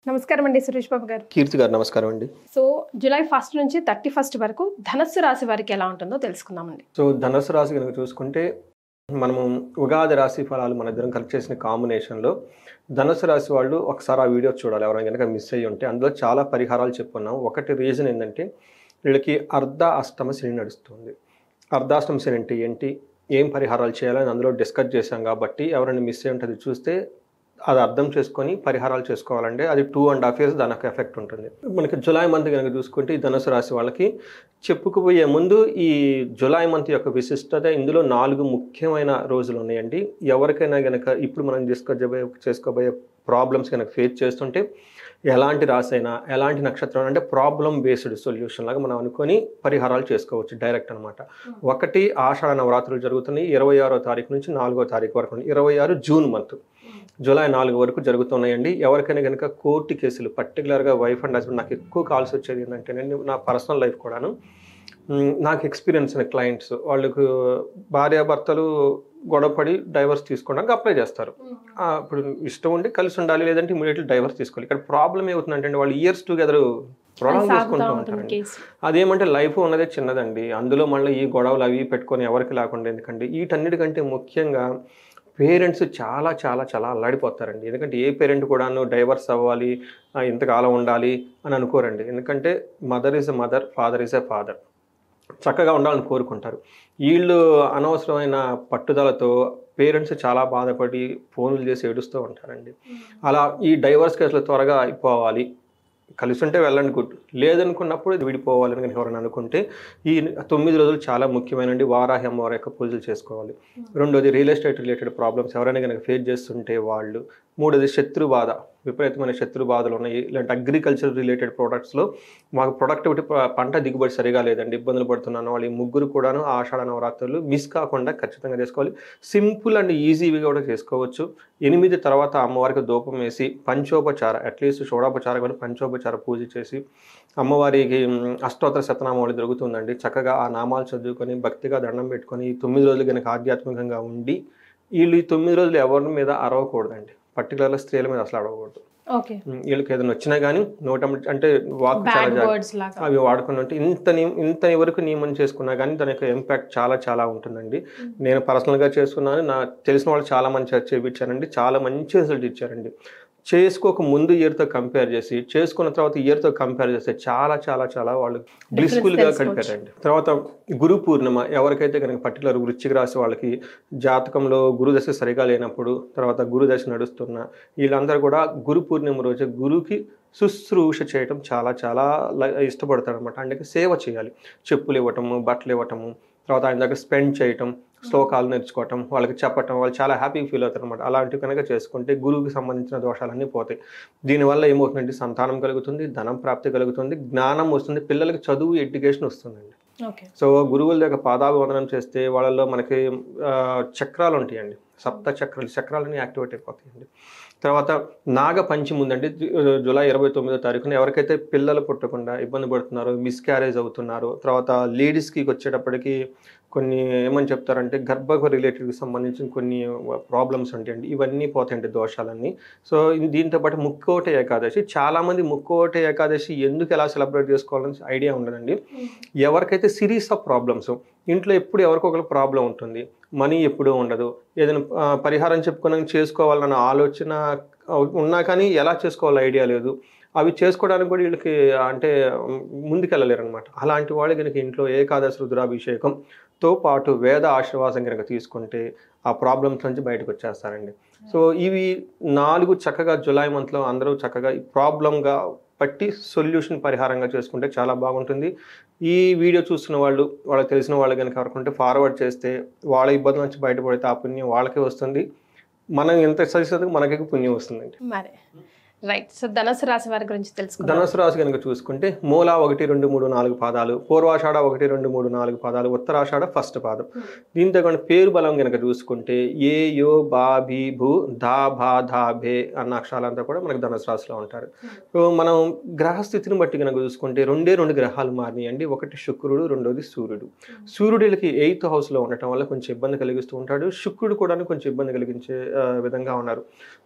నమస్కారం అండి సురేష్ బాబు గారు. కీర్తి గారు నమస్కారం అండి. సో జూలై 1 నుంచి 31 వరకు ధనస్సు రాశి వారికి ఎలా ఉంటుందో తెలుసుకుందామండి. సో ధనుసు రాశి కనుక చూసుకుంటే మనము ఉగాది రాశి ఫలాలు మన ఇద్దరం కలిసి చేసిన కాంబినేషన్లో ధనుసు రాశి వాళ్ళు ఒకసారి ఆ వీడియో చూడాలి. ఎవరైనా కనుక మిస్ అయ్యి ఉంటే అందులో చాలా పరిహారాలు చెప్పుకున్నాం. ఒకటి రీజన్ ఏంటంటే వీళ్ళకి అర్ధ అష్టమ శని నడుస్తుంది. అర్ధాష్టమ శని అంటే ఏంటి, ఏం పరిహారాలు చేయాలని అందులో డిస్కస్ చేశాం. కాబట్టి ఎవరైనా మిస్ అయ్యి ఉంటే అది చూస్తే అది అర్థం చేసుకొని పరిహారాలు చేసుకోవాలంటే అది 2.5 years దానికి ఎఫెక్ట్ ఉంటుంది. మనకి జులై మంత్ కనుక చూసుకుంటే ఈ ధనుసు రాశి వాళ్ళకి చెప్పుకుపోయే ముందు ఈ జులై మంత్ యొక్క విశిష్టత ఇందులో 4 ముఖ్యమైన రోజులు ఉన్నాయండి. ఎవరికైనా కనుక ఇప్పుడు మనం చేసుకోబోయే ప్రాబ్లమ్స్ కనుక ఫేస్ చేస్తుంటే ఎలాంటి రాశి అయినా ఎలాంటి నక్షత్రం అంటే ప్రాబ్లం బేస్డ్ సొల్యూషన్ లాగా మనం అనుకొని పరిహారాలు చేసుకోవచ్చు డైరెక్ట్ అనమాట. ఒకటి ఆషాఢ నవరాత్రులు జరుగుతున్నాయి 26వ తారీఖు నుంచి 4వ తారీఖు వరకు. 26 జూన్ మంత్, జూలై 4 వరకు జరుగుతున్నాయండి. ఎవరికైనా కనుక కోర్టు కేసులు పర్టికులర్గా వైఫ్ అండ్ హస్బెండ్ నాకు ఎక్కువ కాల్స్ వచ్చేది ఏంటంటే నా పర్సనల్ లైఫ్ కూడాను నాకు ఎక్స్పీరియన్స్ అయిన క్లయింట్స్ వాళ్ళకు భార్యాభర్తలు గొడవపడి డైవర్స్ తీసుకోవడానికి అప్లై చేస్తారు. ఇప్పుడు ఇష్టం ఉండి కలిసి ఉండాలి, లేదంటే ఇమీడియట్లీ డైవర్స్ తీసుకోవాలి. ఇక్కడ ప్రాబ్లం ఏమవుతుందంటే వాళ్ళు ఇయర్స్ టుగెదర్ ప్రొలాంగ్ చేసుకుంటూ ఉంటారండి. అదేమంటే లైఫ్ ఉన్నదే చిన్నదండి, అందులో మళ్ళీ ఈ గొడవలు అవి పెట్టుకొని ఎవరికి లేకుండా ఎందుకంటే వీటన్నిటికంటే ముఖ్యంగా పేరెంట్స్ చాలా చాలా చాలా అల్లాడిపోతారండి. ఎందుకంటే ఏ పేరెంట్ కూడాను డైవర్స్ అవ్వాలి ఇంతకాలం ఉండాలి అని అనుకోరండి. ఎందుకంటే mother is a mother, father is a father, చక్కగా ఉండాలని కోరుకుంటారు. వీళ్ళు అనవసరమైన పట్టుదలతో పేరెంట్స్ చాలా బాధపడి ఫోన్లు చేసి ఏడుస్తూ ఉంటారండి. అలా ఈ డైవర్స్ కేసులు త్వరగా అయిపోవాలి, కలిసి ఉంటే వెళ్ళండి గుడ్, లేదనుకున్నప్పుడు ఇది విడిపోవాలని కనుక ఎవరైనా అనుకుంటే ఈ 9 రోజులు చాలా ముఖ్యమైనది. వారాహి అమ్మవారి యొక్క పూజలు చేసుకోవాలి. రెండోది రియల్ ఎస్టేట్ రిలేటెడ్ ప్రాబ్లమ్స్ ఎవరైనా కనుక ఫేస్ చేస్తుంటే వాళ్ళు. మూడోది శత్రు బాధ, విపరీతమైన శత్రు బాధలు ఉన్నాయి. ఇలాంటి అగ్రికల్చర్ రిలేటెడ్ ప్రోడక్ట్స్లో మాకు ప్రొడక్టివిటీ పంట దిగుబడి సరిగా లేదండి, ఇబ్బందులు పడుతున్నాను. వాళ్ళు ఈ ముగ్గురు కూడాను ఆషాఢ నవరాత్రులు మిస్ కాకుండా ఖచ్చితంగా చేసుకోవాలి. సింపుల్ అండ్ ఈజీగా కూడా చేసుకోవచ్చు. 8 తర్వాత అమ్మవారికి ధూపం వేసి పంచోపచార అట్లీస్ట్ షోడోపచారం కానీ పంచోపచార పూజ చేసి అమ్మవారికి అష్టోత్తర శతనామావళి దొరుకుతుందండి. చక్కగా ఆ నామాలు చదువుకొని భక్తిగా దండం పెట్టుకొని 9 రోజులు కనుక ఆధ్యాత్మికంగా ఉండి వీళ్ళు ఈ 9 రోజులు ఎవరి మీద అరవకూడదండి. పర్టికులర్గా స్త్రీల మీద అసలు అడగకూడదు. వీళ్ళకి ఏదైనా వచ్చినా కానీ అంటే వాక్ చాలా అవి వాడుకుని ఉంటే ఇంత వరకు నియమం చేసుకున్నా కానీ దాని యొక్క ఇంపాక్ట్ చాలా చాలా ఉంటుందండి. నేను పర్సనల్గా చేసుకున్నాను, నా తెలిసిన వాళ్ళు చాలా మంచి చేయించారండి, చాలా మంచి రిజల్ట్ ఇచ్చారండి. చేసుకోక ముందు ఇయర్తో కంపేర్ చేసి చేసుకున్న తర్వాత ఇయర్తో కంపేర్ చేస్తే చాలా చాలా చాలా వాళ్ళు బ్లిస్ఫుల్గా గడిపారండి. తర్వాత గురు పూర్ణిమ ఎవరికైతే కనుక పర్టికులర్ వృశ్చిక రాశి వాళ్ళకి జాతకంలో గురుదశ సరిగా లేనప్పుడు, తర్వాత గురుదశ నడుస్తున్న వీళ్ళందరూ కూడా గురు పూర్ణిమ రోజు గురుకి శుశ్రూష చేయటం చాలా చాలా ఇష్టపడతారు అనమాట. అంటే సేవ చేయాలి, చెప్పులు ఇవ్వటము, బట్టలు ఇవ్వటము, తర్వాత ఆయన దగ్గర స్పెండ్ చేయటం, శ్లోకాలు నేర్చుకోవటం, వాళ్ళకి చెప్పటం, వాళ్ళు చాలా హ్యాపీగా ఫీల్ అవుతారు అనమాట. అలాంటివి కనుక చేసుకుంటే గురువుకి సంబంధించిన దోషాలన్నీ పోతాయి. దీనివల్ల ఏమవుతుందంటే సంతానం కలుగుతుంది, ధనం ప్రాప్తి కలుగుతుంది, జ్ఞానం వస్తుంది, పిల్లలకి చదువు ఎడ్యుకేషన్ వస్తుందండి. సో గురువుల దగ్గర పాదాభివందనం చేస్తే వాళ్ళలో మనకి చక్రాలు ఉంటాయండి, సప్త చక్రాలని యాక్టివేట్ అయిపోతాయండి. తర్వాత నాగ పంచమి ఉందండి జూలై 29వ తారీఖున. ఎవరికైతే పిల్లలు పుట్టకుండా ఇబ్బంది పడుతున్నారో, మిస్క్యారేజ్ అవుతున్నారో, తర్వాత లేడీస్కి వచ్చేటప్పటికి కొన్ని ఏమని చెప్తారంటే గర్భ రిలేటెడ్కి సంబంధించిన కొన్ని ప్రాబ్లమ్స్ ఉంటాయండి. ఇవన్నీ పోతాయండి దోషాలన్నీ. సో దీంతో పాటు ముక్కోటి ఏకాదశి, చాలామంది ముక్కోటి ఏకాదశి ఎందుకు ఎలా సెలబ్రేట్ చేసుకోవాలని ఐడియా ఉండదండి. ఎవరికైతే సిరీస్ ఆఫ్ ప్రాబ్లమ్స్ ఇంట్లో ఎప్పుడు ఎవరికొకరు ప్రాబ్లం ఉంటుంది, మనీ ఎప్పుడూ ఉండదు, ఏదైనా పరిహారం చెప్పుకొని చేసుకోవాలన్న ఆలోచన ఉన్నా కానీ ఎలా చేసుకోవాలో ఐడియా లేదు, అవి చేసుకోవడానికి కూడా వీళ్ళకి అంటే ముందుకెళ్ళలేరు అనమాట. అలాంటి వాళ్ళు కనుక ఇంట్లో ఏకాదశి రుద్రాభిషేకంతో పాటు వేద ఆశీర్వాదం కనుక తీసుకుంటే ఆ ప్రాబ్లమ్స్ నుంచి బయటకు వచ్చేస్తారండి. సో ఇవి 4 చక్కగా జులై మంత్లో అందరూ చక్కగా ఈ ప్రాబ్లంగా పట్టి సొల్యూషన్ పరిహారంగా చేసుకుంటే చాలా బాగుంటుంది. ఈ వీడియో చూస్తున్న వాళ్ళు, వాళ్ళకి తెలిసిన వాళ్ళు కనుక ఎవరుకుంటే ఫార్వర్డ్ చేస్తే వాళ్ళ ఇబ్బంది నుంచి బయటపడితే ఆ పుణ్యం వాళ్ళకే వస్తుంది, మనం ఎంత సరిసేందుకు మనకి పుణ్యం వస్తుందండి. రైట్. సో ధనుసు రాశి వారి గురించి తెలుసుకుందాం. ధనుసు రాశి కనుక చూసుకుంటే మూల 1, 2, 3, 4 పాదాలు, పూర్వాషాఢ 1, 2, 3, 4 పాదాలు, ఉత్తరాషాఢ ఫస్ట్ పాదం. దీంతో కానీ పేరు బలం కనుక చూసుకుంటే ఏ యో బా భీ భూ ధా భా ధా భే అన్న అక్షరాలంతా కూడా మనకు ధనుసు రాశిలో ఉంటారు. సో మనం గ్రహస్థితిని బట్టి కనుక చూసుకుంటే 2 గ్రహాలు మారినాయండి. ఒకటి శుక్రుడు, రెండోది సూర్యుడు. సూర్యుడికి 8th హౌస్లో ఉండటం వల్ల కొంచెం ఇబ్బంది కలిగిస్తూ ఉంటాడు. శుక్రుడు కూడా కొంచెం ఇబ్బంది కలిగించే విధంగా ఉన్నారు.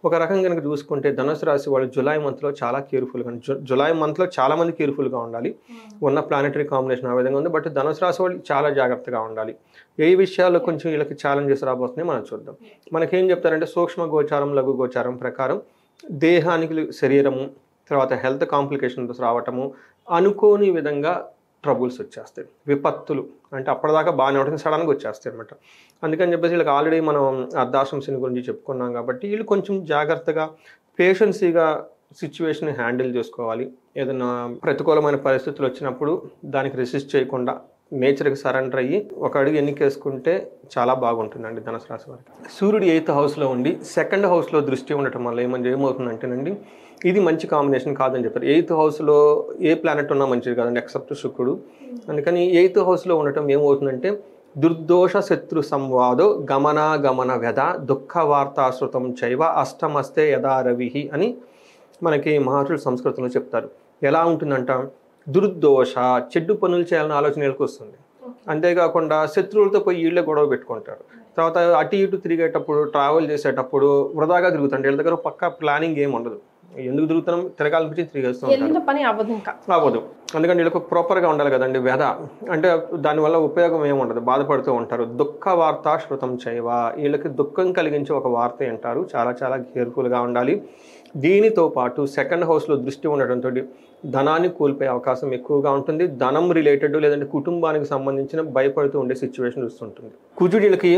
ఒక రకంగా కనుక చూసుకుంటే ధనుసు రాశి వాళ్ళు జూలై మంత్లో చాలా కేర్ఫుల్గా, జూలై మంత్లో చాలామంది కేర్ఫుల్గా ఉండాలి. ఉన్న ప్లానెటరీ కాంబినేషన్ ఆ విధంగా ఉంది. బట్ ధనుసు రాశి వాళ్ళు చాలా జాగ్రత్తగా ఉండాలి. ఏ విషయాల్లో కొంచెం వీళ్ళకి ఛాలెంజెస్ రాబోతున్నాయి మనం చూద్దాం. మనకేం చెప్తారంటే సూక్ష్మ గోచారం, లఘు గోచారం ప్రకారం దేహానికి శరీరము, తర్వాత హెల్త్ కాంప్లికేషన్స్ రావటము, అనుకోని విధంగా ట్రబుల్స్ వచ్చేస్తాయి, విపత్తులు. అంటే అప్పటిదాకా బాగానే ఉంటుంది, సడన్గా వచ్చేస్తాయి అనమాట. అందుకని చెప్పేసి వీళ్ళకి ఆల్రెడీ మనం అర్ధాశ్రమ శని గురించి చెప్పుకున్నాం కాబట్టి వీళ్ళు కొంచెం జాగ్రత్తగా పేషెన్సీగా సిచ్యువేషన్ హ్యాండిల్ చేసుకోవాలి. ఏదైనా ప్రతికూలమైన పరిస్థితులు వచ్చినప్పుడు దానికి రెసిస్ట్ చేయకుండా నేచర్కి సరెండర్ అయ్యి ఒక అడుగు ఎన్నికేసుకుంటే చాలా బాగుంటుందండి ధనుసు రాశి వారికి. సూర్యుడు 8th హౌస్లో ఉండి 2nd హౌస్లో దృష్టి ఉండటం వల్ల ఏమవుతుందంటేనండి, ఇది మంచి కాంబినేషన్ కాదని చెప్పారు. 8th హౌస్లో ఏ ప్లానెట్ ఉన్నా మంచిది కాదండి ఎక్సెప్ట్ శుక్రుడు. అందుకని 8th హౌస్లో ఉండటం ఏమవుతుందంటే దుర్దోష శత్రు సంవాదో గమనాగమన వ్యధ దుఃఖ వార్తాశ్రుతం చైవ అష్టమస్తే యథా రవిహి అని మనకి మహర్షులు సంస్కృతంలో చెప్తారు. ఎలా ఉంటుందంట, దుర్దోష చెడ్డు పనులు చేయాలని ఆలోచనలకు వస్తుంది. అంతేకాకుండా శత్రువులతో పోయి వీళ్ళే గొడవ పెట్టుకుంటారు. తర్వాత అటు ఇటు తిరిగేటప్పుడు, ట్రావెల్ చేసేటప్పుడు వృధాగా తిరుగుతుంటారు. వీళ్ళ దగ్గర పక్కా ప్లానింగ్ ఏమి ఉండదు. ఎందుకు తిరుగుతున్నాం, తిరగాలనిపించి తిరిగేస్తూ ఉంటారు, పని అవ్వదు, ఇంకా అవ్వదు. అందుకని వీళ్ళకు ప్రాపర్గా ఉండాలి కదండి. వ్యధ అంటే దానివల్ల ఉపయోగం ఏమి ఉండదు, బాధపడుతూ ఉంటారు. దుఃఖ వార్త శృతం చైవ, వీళ్ళకి దుఃఖం కలిగించే ఒక వార్త అంటారు. చాలా చాలా కేర్ఫుల్గా ఉండాలి. దీనితో పాటు 2nd హౌస్లో దృష్టి ఉండటంతో ధనాన్ని కోల్పోయే అవకాశం ఎక్కువగా ఉంటుంది. ధనం రిలేటెడ్ లేదంటే కుటుంబానికి సంబంధించిన భయపడుతూ ఉండే సిచ్యువేషన్ వస్తుంటుంది. కుజుడికి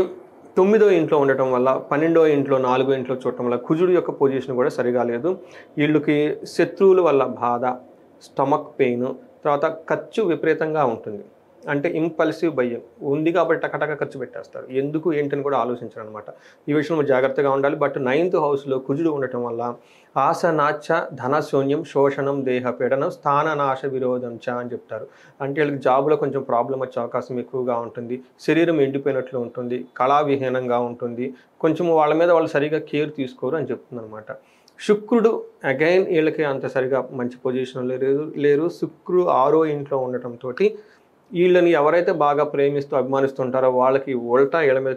9వ ఇంట్లో ఉండటం వల్ల 12వ ఇంట్లో 4వ ఇంట్లో చూడటం వల్ల కుజుడు యొక్క పొజిషన్ కూడా సరిగా లేదు. వీళ్ళకి శత్రువుల వల్ల బాధ, స్టమక్ పెయిన్, తర్వాత ఖర్చు విపరీతంగా ఉంటుంది. అంటే ఇంపల్సివ్ బయ్యం ఉంది కాబట్టి టకటక ఖర్చు పెట్టేస్తారు. ఎందుకు ఏంటని కూడా ఆలోచించారు అనమాట. ఈ విషయంలో జాగ్రత్తగా ఉండాలి. బట్ 9th హౌస్లో కుజుడు ఉండటం వల్ల ఆసనాచ ధనశూన్యం శోషణం దేహపీడనం స్థాననాశ విరోధం చ అని చెప్తారు. అంటే వీళ్ళకి జాబులో కొంచెం ప్రాబ్లం వచ్చే అవకాశం ఎక్కువగా ఉంటుంది. శరీరం ఎండిపోయినట్లు ఉంటుంది, కళావిహీనంగా ఉంటుంది, కొంచెం వాళ్ళ మీద వాళ్ళు సరిగా కేర్ తీసుకోరు అని చెప్తుంది అనమాట. శుక్రుడు అగైన్ వీళ్ళకి అంత సరిగా మంచి పొజిషన్లో లేరు. శుక్రుడు 6వ ఇంట్లో ఉండటంతో వీళ్ళని ఎవరైతే బాగా ప్రేమిస్తూ అభిమానిస్తుంటారో వాళ్ళకి ఉల్టా వీళ్ళ మీద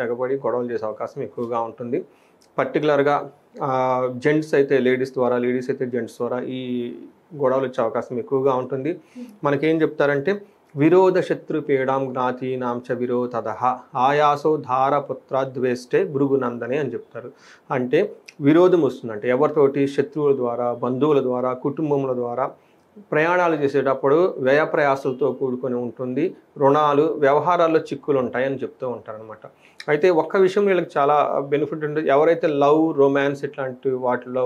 ఎగబడి గొడవలు చేసే అవకాశం ఎక్కువగా ఉంటుంది. పర్టికులర్గా జెంట్స్ అయితే లేడీస్ ద్వారా, లేడీస్ అయితే జెంట్స్ ద్వారా ఈ గొడవలు వచ్చే అవకాశం ఎక్కువగా ఉంటుంది. మనకేం చెప్తారంటే విరోధ శత్రు పీడాం జ్ఞాతీనాంచ విరోధదః ఆయాసో ధారపుత్రాద్వేష్టే భృగునందనే అని చెప్తారు. అంటే విరోధం వస్తుందంటే ఎవరితోటి, శత్రువుల ద్వారా, బంధువుల ద్వారా, కుటుంబముల ద్వారా. ప్రయాణాలు చేసేటప్పుడు వ్యయ ప్రయాసాలతో కూడుకొని ఉంటుంది. రుణాలు, వ్యవహారాల్లో చిక్కులు ఉంటాయని చెప్తూ ఉంటారు అనమాట. అయితే ఒక్క విషయం వీళ్ళకి చాలా బెనిఫిట్ ఉంటుంది. ఎవరైతే లవ్, రొమాన్స్ ఇట్లాంటి వాటిలో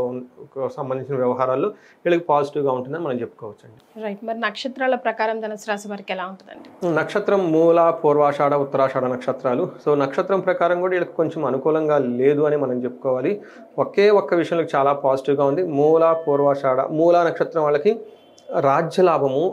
సంబంధించిన వ్యవహారాల్లో వీళ్ళకి పాజిటివ్గా ఉంటుందని మనం చెప్పుకోవచ్చు అండి. రైట్. మరి నక్షత్రాల ప్రకారం ధనుసు రాశి వారికి ఎలా ఉంటుందండి? నక్షత్రం మూల, పూర్వాషాఢ, ఉత్తరాషాఢ నక్షత్రాలు. సో నక్షత్రం ప్రకారం కూడా వీళ్ళకి కొంచెం అనుకూలంగా లేదు అని మనం చెప్పుకోవాలి. ఒక్క విషయంలో చాలా పాజిటివ్గా ఉంది. మూల, పూర్వాషాఢ. మూల నక్షత్రం వాళ్ళకి రాజ్యలాభము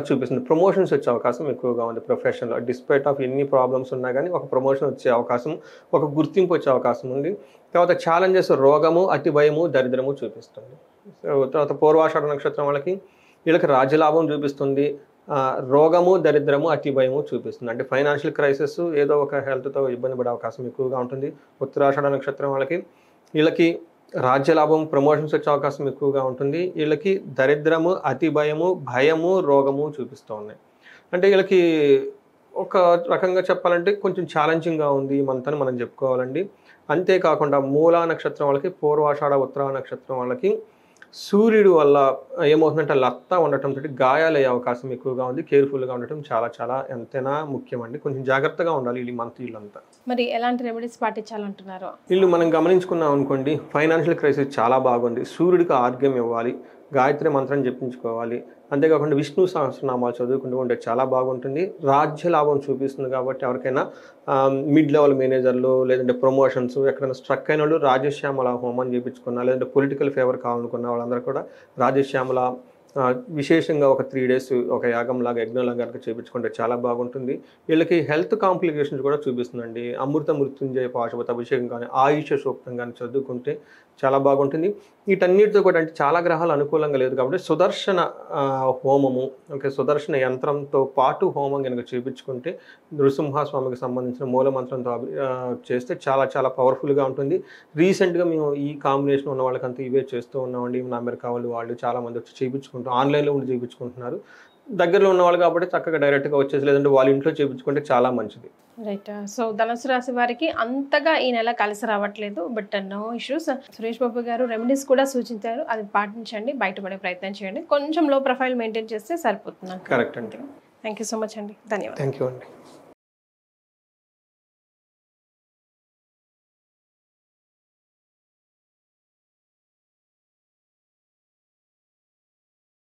చూపిస్తుంది. ప్రమోషన్స్ వచ్చే అవకాశం ఎక్కువగా ఉంది ప్రొఫెషన్లో. డిస్పైట్ ఆఫ్ ఎన్ని ప్రాబ్లమ్స్ ఉన్నా కానీ ఒక ప్రమోషన్ వచ్చే అవకాశం, ఒక గుర్తింపు వచ్చే అవకాశం ఉంది. తర్వాత ఛాలెంజెస్ రోగము, అతి భయము, దరిద్రము చూపిస్తుంది. తర్వాత పూర్వాషాఢ నక్షత్రం వీళ్ళకి రాజ్యలాభం చూపిస్తుంది. రోగము, దరిద్రము, అతి భయము చూపిస్తుంది. అంటే ఫైనాన్షియల్ క్రైసిస్, ఏదో ఒక హెల్త్తో ఇబ్బంది పడే అవకాశం ఎక్కువగా ఉంటుంది. ఉత్తరాషాఢ నక్షత్రం వీళ్ళకి రాజ్యలాభం, ప్రమోషన్స్ వచ్చే అవకాశం ఎక్కువగా ఉంటుంది. వీళ్ళకి దరిద్రము, అతి భయము, రోగము చూపిస్తూ ఉన్నాయి. అంటే వీళ్ళకి ఒక రకంగా చెప్పాలంటే కొంచెం ఛాలెంజింగ్గా ఉంది ఈ మంత్ అని మనం చెప్పుకోవాలండి. అంతేకాకుండా మూలా నక్షత్రం పూర్వాషాఢ, ఉత్తరా నక్షత్రం సూర్యుడు వల్ల ఏమవుతుందంటే లత్తా ఉండటంతో గాయాలయ్యే అవకాశం ఎక్కువగా ఉంది. కేర్ఫుల్గా ఉండటం చాలా చాలా ఎంతైనా ముఖ్యమండి. కొంచెం జాగ్రత్తగా ఉండాలి ఈ మంత్ వీళ్ళంతా. మరి ఎలాంటి రెమెడీస్ పాటించాలంటున్నారు? వీళ్ళు మనం గమనించుకున్నాం అనుకోండి, ఫైనాన్షియల్ క్రైసిస్ చాలా బాగుంది. సూర్యుడికి ఆర్ఘ్యం ఇవ్వాలి, గాయత్రి మంత్రం జపించుకోవాలి. అంతేకాకుండా విష్ణు సహస్రనామాలు చదువుకుంటూ ఉంటే చాలా బాగుంటుంది. రాజ్య లాభం చూపిస్తుంది కాబట్టి ఎవరికైనా మిడ్ లెవెల్ మేనేజర్లు, లేదంటే ప్రమోషన్స్, ఎక్కడైనా స్ట్రక్ అయిన వాళ్ళు రాజశ్యామల హోమం చేయించుకున్నా, లేదంటే పొలిటికల్ ఫేవర్ కావాలనుకున్న వాళ్ళందరూ కూడా రాజశ్యామల విశేషంగా ఒక 3 days ఒక యాగంలాగా, యజ్ఞంలాగా కనుక చేయించుకుంటే చాలా బాగుంటుంది. వీళ్ళకి హెల్త్ కాంప్లికేషన్స్ కూడా చూపిస్తుందండి. అమృత మృత్యుంజయ పాశుపత అభిషేకం కానీ, ఆయుష సూక్తం కానీ చదువుకుంటే చాలా బాగుంటుంది. వీటన్నిటితో కూడా అంటే చాలా గ్రహాలు అనుకూలంగా లేదు కాబట్టి సుదర్శన హోమము, ఓకే, సుదర్శన యంత్రంతో పాటు హోమం కనుక చేయించుకుంటే నృసింహస్వామికి సంబంధించిన మూల మంత్రంతో చేస్తే చాలా చాలా పవర్ఫుల్గా ఉంటుంది. రీసెంట్గా మేము ఈ కాంబినేషన్ ఉన్న వాళ్ళకంతా ఇవే చేస్తూ ఉన్నామండి. మన అమెరికా వాళ్ళు చాలామంది వచ్చి చేయించుకుంటాం, ఆన్లైన్లో ఉండి చేయించుకుంటున్నారు. దగ్గరలో ఉన్నవాళ్ళు కాబట్టి చక్కగా డైరెక్ట్గా వచ్చేసి, లేదంటే వాళ్ళ ఇంట్లో చేయించుకుంటే చాలా మంచిది. రైట్. సో ధనుసు రాశి వారికి అంతగా ఈ నెల కలిసి రావట్లేదు, but no issues. Suresh Babu గారు రెమెడీస్ కూడా సూచించారు, అది పాటించండి, బయటపడే ప్రయత్నం చేయండి, కొంచెం లో ప్రొఫైల్ మెయింటైన్ చేస్తే సరిపోతుంది. కరెక్ట్ అండి. థ్యాంక్ యూ సో మచ్ అండి, ధన్యవాదాలు. థ్యాంక్ యూ అండి.